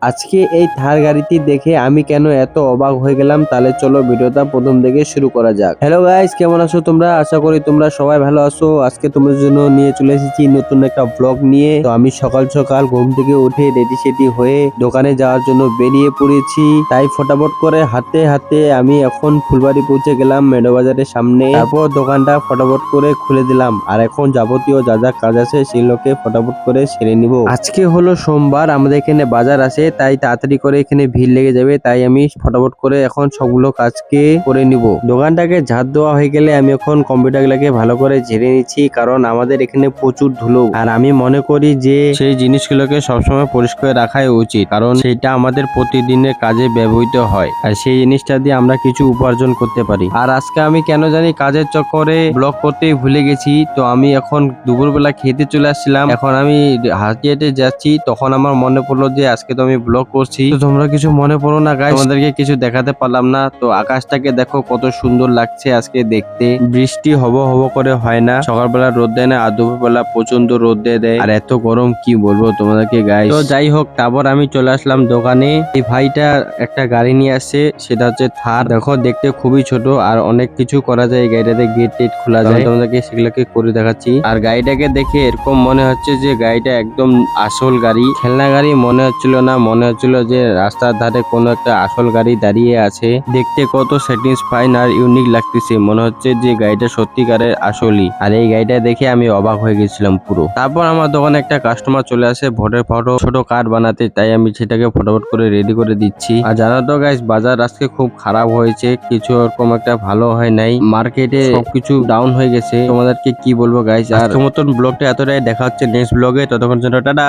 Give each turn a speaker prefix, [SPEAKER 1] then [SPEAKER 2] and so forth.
[SPEAKER 1] আজকে এই থার গাড়িটি দেখে আমি কেন এত অবাক হয়ে গেলাম, তাহলে চলো ভিডিওটা প্রথম থেকে শুরু করা যাক। হ্যালো গাইস, কেমন আছো তোমরা? আশা করি তোমরা সবাই ভালো আছো। আজকে তোমাদের জন্য নিয়ে চলে এসেছি নতুন একটা ব্লগ নিয়ে। তো আমি সকাল সকাল ঘুম থেকে উঠে রেডি সেডি হয়ে দোকানে যাওয়ার জন্য বেরিয়ে পড়েছি। তাই ফটাফট করে হাতে হাতে আমি এখন ফুলবাড়ি পৌঁছে গেলাম, মেডো বাজারের সামনে। তারপর দোকানটা ফটাফট করে খুলে দিলাম, আর এখন যাবতীয় যা যা কাজ আছে সেগুলোকে ফটাফট করে সেরে নিব। আজকে হলো সোমবার, আমাদের এখানে বাজার আছে, তাই তাড়াতাড়ি করে এখানে ভিড় লেগে যাবে। তাই আমি ফটাফট করে এখন সবগুলো কাজকে করে নিব। দোকানটাকে ঝাড় দেওয়া হয়ে গেলে আমি এখন কম্পিউটারগুলোকে ভালো করে ঝেড়ে নিচ্ছি, কারণ আমাদের এখানে প্রচুর ধুলো। আর আমি মনে করি যে সেই জিনিসগুলোকে সবসময় পরিষ্কার রাখাই উচিত, কারণ সেটা আমাদের প্রতিদিনের কাজে ব্যবহৃত হয়, আর সেই জিনিসটা দিয়ে আমরা কিছু উপার্জন করতে পারি। আর আজকে আমি কেন জানি কাজের চক্করে ব্লগ করতেই ভুলে গেছি। তো আমি এখন দুপুরবেলা খেতে চলে আসছিলাম, এখন আমি হাঁটতে হেঁটে যাচ্ছি, তখন আমার মনে পড়লো যে আজকে তো আমি ব্লগ করছি। তো তোমরা কিছু মনে পড়ো না গাইস, তোমাদেরকে কিছু দেখাতে পারলাম না। তো আকাশটাকে দেখো কত সুন্দর লাগছে আজকে দেখতে। বৃষ্টি হব হব করে হয় না, সকালবেলা রোদ দেয় না, আর দুপুরবেলা প্রচন্ড রোদ দিয়ে দেয়, আর এত গরম কি বলবো তোমাদেরকে গাইস। তো যাই হোক, তারপর আমি চলে আসলাম দোকানে। এই ভাইটা একটা গাড়ি নিয়ে আসছে, সেটা হচ্ছে থার। দেখো দেখতে খুবই ছোট, আর অনেক কিছু করা যায় এই গাড়িটাতে, গেট টেট খোলা যায়। তোমাদেরকে সেগুলোকে করে দেখাচ্ছি। আর গাড়িটাকে দেখে এরকম মনে হচ্ছে যে গাড়িটা একদম আসল গাড়ি, খেলনা গাড়ি মনে হচ্ছিল না, মনে হচ্ছিল যে রাস্তার ধারে কোনো একটা আসল গাড়ি দাঁড়িয়ে আছে। দেখতে কত স্যাটিসফাইন আর ইউনিক লাগতেছে, মনে হচ্ছে যে গাড়িটা সত্যিকারের আসলই। আর এই গাড়িটা দেখে আমি অবাক হয়ে গেছিলাম পুরো। তারপর আমার দোকানে একটা কাস্টমার চলে আসে ভোটের ফটো ছোট কার্ড বানাতে, তাই আমি সেটাকে ফটাফট করে রেডি করে দিচ্ছি। আর জানো তো গাইস, বাজার আজকে খুব খারাপ হয়েছে, কিছু ওরকম একটা ভালো হয় নাই, মার্কেটে সবকিছু ডাউন হয়ে গেছে। তোমাদেরকে কি বলবো গাইস, আর মতন ব্লগটা এতটাই, দেখা হচ্ছে নেক্সট ব্লগে, ততক্ষণ জন্য টাটা।